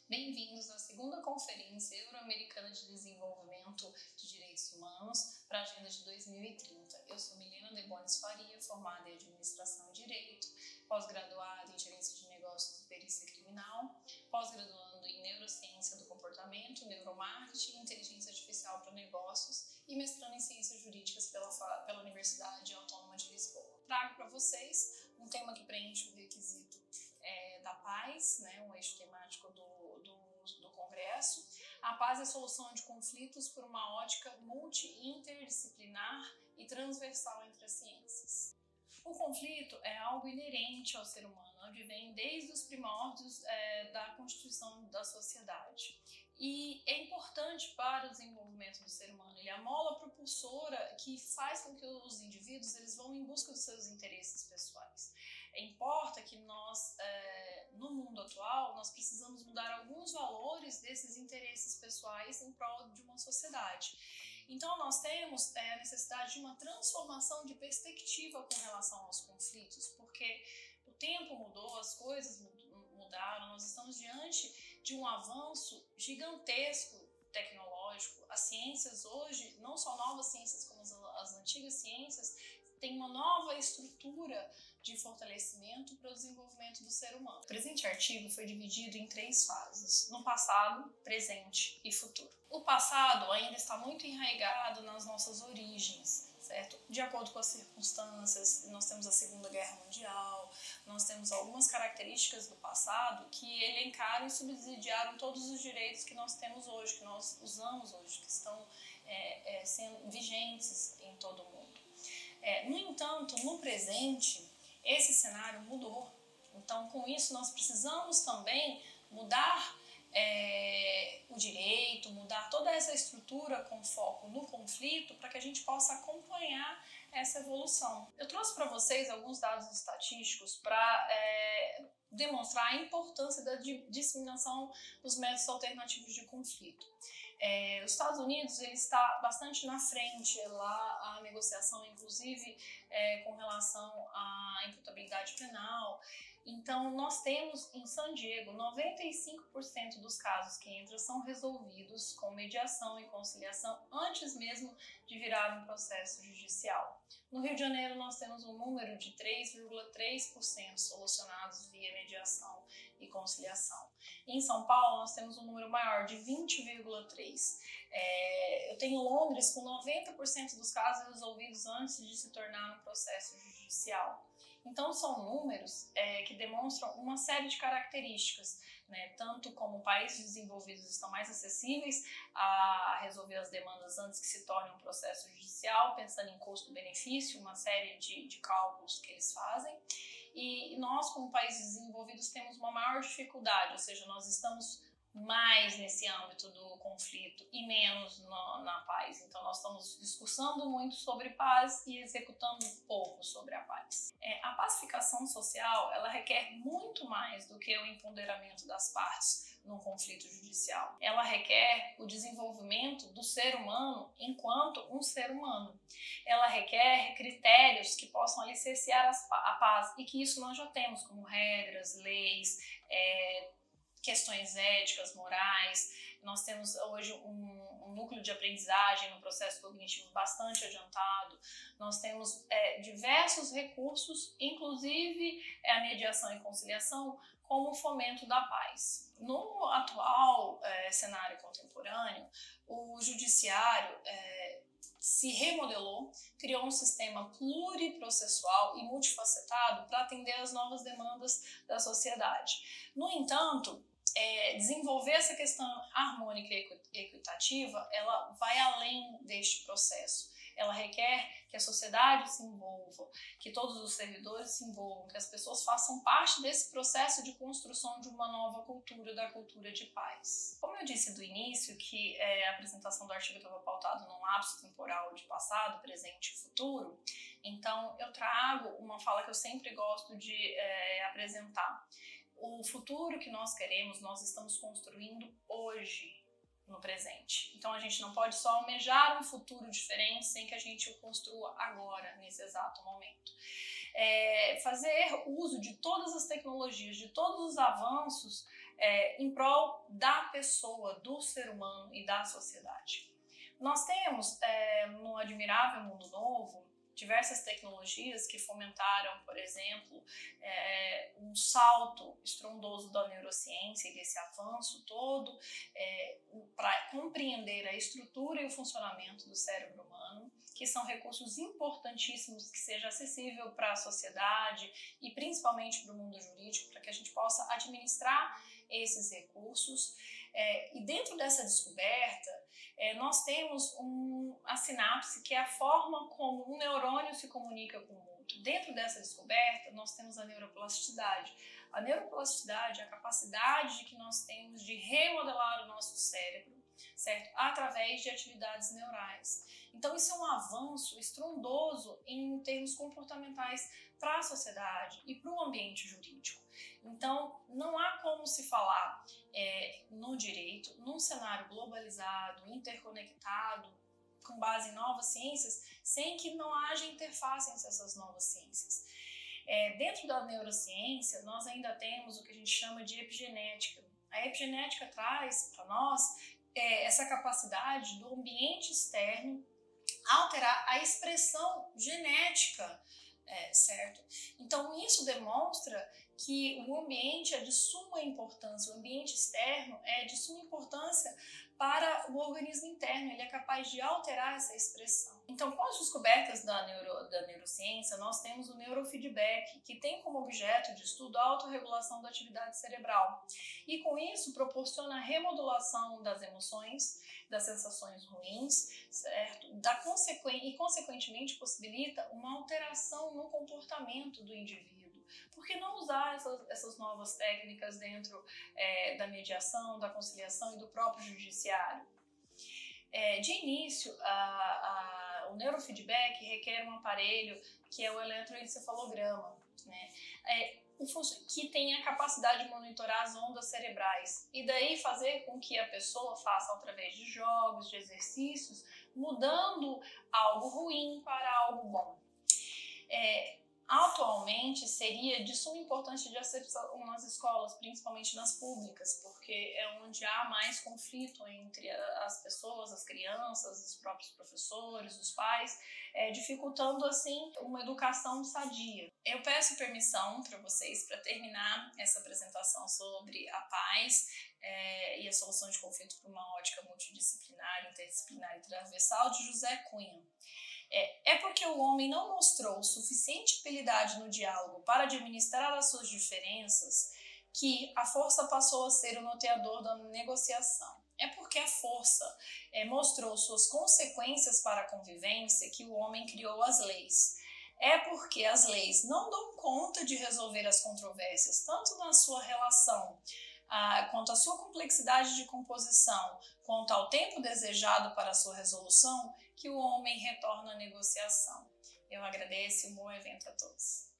bem-vindos à segunda Conferência Euro-Americana de Desenvolvimento de Direitos Humanos para a Agenda de 2030. Eu sou Milena De Bonis Faria, formada em Administração e Direito, pós-graduada em Gerência de Negócios e Perícia Criminal, pós-graduando em Neurociência do Comportamento, Neuromarketing e Inteligência Artificial para Negócios e mestrando em Ciências Jurídicas pela Universidade Autônoma de Lisboa. Trago para vocês um tema que preenche o requisito da paz, um eixo temático do Congresso, a paz e a solução de conflitos por uma ótica multi-interdisciplinar e transversal entre as ciências. O conflito é algo inerente ao ser humano, onde vem desde os primórdios da constituição da sociedade. E é importante para o desenvolvimento do ser humano. Ele é a mola propulsora que faz com que os indivíduos eles vão em busca dos seus interesses pessoais. Importa que nós, no mundo atual, nós precisamos mudar alguns valores desses interesses pessoais em prol de uma sociedade. Então, nós temos a necessidade de uma transformação de perspectiva com relação aos conflitos, porque o tempo mudou, as coisas mudaram, nós estamos diante de um avanço gigantesco tecnológico. As ciências hoje, não só novas ciências como as antigas ciências, têm uma nova estrutura de fortalecimento para o desenvolvimento do ser humano. O presente artigo foi dividido em 3 fases: no passado, presente e futuro. O passado ainda está muito enraizado nas nossas origens, certo? De acordo com as circunstâncias, nós temos a Segunda Guerra Mundial, nós temos algumas características do passado que elencaram e subsidiaram todos os direitos que nós temos hoje, que nós usamos hoje, que estão sendo vigentes em todo o mundo. No entanto, no presente, esse cenário mudou. Então, com isso, nós precisamos também mudar o direito, mudar toda essa estrutura com foco no conflito para que a gente possa acompanhar essa evolução. Eu trouxe para vocês alguns dados estatísticos para demonstrar a importância da disseminação dos métodos alternativos de conflito. Os Estados Unidos ele está bastante na frente lá a negociação, inclusive com relação à imputabilidade penal. Então, nós temos em San Diego 95% dos casos que entram são resolvidos com mediação e conciliação antes mesmo de virar um processo judicial. No Rio de Janeiro, nós temos um número de 3,3% solucionados via mediação e conciliação. Em São Paulo, nós temos um número maior de 20,3%. Eu tenho Londres com 90% dos casos resolvidos antes de se tornar um processo judicial. Então, são números que demonstram uma série de características, tanto como países desenvolvidos estão mais acessíveis a resolver as demandas antes que se torne um processo judicial, pensando em custo-benefício, uma série de cálculos que eles fazem. E nós, como países desenvolvidos, temos uma maior dificuldade, ou seja, nós estamos mais nesse âmbito do conflito e menos na paz. Então, nós estamos discursando muito sobre paz e executando pouco sobre a paz. A pacificação social, ela requer muito mais do que o empoderamento das partes num conflito judicial. Ela requer o desenvolvimento do ser humano enquanto um ser humano. Ela requer critérios que possam alicerciar a paz e que isso nós já temos, como regras, leis, questões éticas, morais. Nós temos hoje um núcleo de aprendizagem no processo cognitivo bastante adiantado. Nós temos diversos recursos, inclusive a mediação e conciliação, como o fomento da paz. No atual cenário contemporâneo, o judiciário se remodelou, criou um sistema pluriprocessual e multifacetado para atender às novas demandas da sociedade. No entanto, desenvolver essa questão harmônica e equitativa, ela vai além deste processo. Ela requer que a sociedade se envolva, que todos os servidores se envolvam, que as pessoas façam parte desse processo de construção de uma nova cultura, da cultura de paz. Como eu disse do início, que a apresentação do artigo estava pautada num lapso temporal de passado, presente e futuro, então eu trago uma fala que eu sempre gosto de apresentar. O futuro que nós queremos, nós estamos construindo hoje, no presente. Então a gente não pode só almejar um futuro diferente sem que a gente o construa agora, nesse exato momento. Fazer uso de todas as tecnologias, de todos os avanços em prol da pessoa, do ser humano e da sociedade. Nós temos, no Admirável Mundo Novo, diversas tecnologias que fomentaram, por exemplo, um salto estrondoso da neurociência e desse avanço todo para compreender a estrutura e o funcionamento do cérebro humano, que são recursos importantíssimos que seja acessível para a sociedade e principalmente para o mundo jurídico, para que a gente possa administrar esses recursos. E dentro dessa descoberta, nós temos a sinapse, que é a forma como um neurônio se comunica com o outro. Dentro dessa descoberta, nós temos a neuroplasticidade. A neuroplasticidade é a capacidade que nós temos de remodelar o nosso cérebro, certo? Através de atividades neurais. Então, isso é um avanço estrondoso em termos comportamentais para a sociedade e para o ambiente jurídico. Então, não há como se falar no direito, num cenário globalizado, interconectado, com base em novas ciências, sem que não haja interface entre essas novas ciências. Dentro da neurociência, nós ainda temos o que a gente chama de epigenética. A epigenética traz para nós essa capacidade do ambiente externo alterar a expressão genética, certo? Então, isso demonstra que o ambiente é de suma importância, o ambiente externo é de suma importância para o organismo interno, ele é capaz de alterar essa expressão. Então, com as descobertas da neurociência, nós temos o neurofeedback, que tem como objeto de estudo a autorregulação da atividade cerebral. E com isso, proporciona a remodulação das emoções, das sensações ruins, certo? E, consequentemente, possibilita uma alteração no comportamento do indivíduo. Por que não usar essas novas técnicas dentro da mediação, da conciliação e do próprio judiciário? De início, o neurofeedback requer um aparelho que é o eletroencefalograma, né? Que tem a capacidade de monitorar as ondas cerebrais e daí fazer com que a pessoa faça através de jogos, de exercícios, mudando algo ruim para algo bom. Atualmente seria de suma importância de aceitação nas escolas, principalmente nas públicas, porque é onde há mais conflito entre as pessoas, as crianças, os próprios professores, os pais, dificultando assim uma educação sadia. Eu peço permissão para vocês para terminar essa apresentação sobre a paz e a solução de conflito por uma ótica multidisciplinar, interdisciplinar e transversal, de José Cunha. Porque o homem não mostrou suficiente habilidade no diálogo para administrar as suas diferenças que a força passou a ser o norteador da negociação. É porque a força mostrou suas consequências para a convivência que o homem criou as leis. É porque as leis não dão conta de resolver as controvérsias, tanto na sua relação quanto à sua complexidade de composição, quanto ao tempo desejado para a sua resolução, que o homem retorna à negociação. Eu agradeço e um bom evento a todos.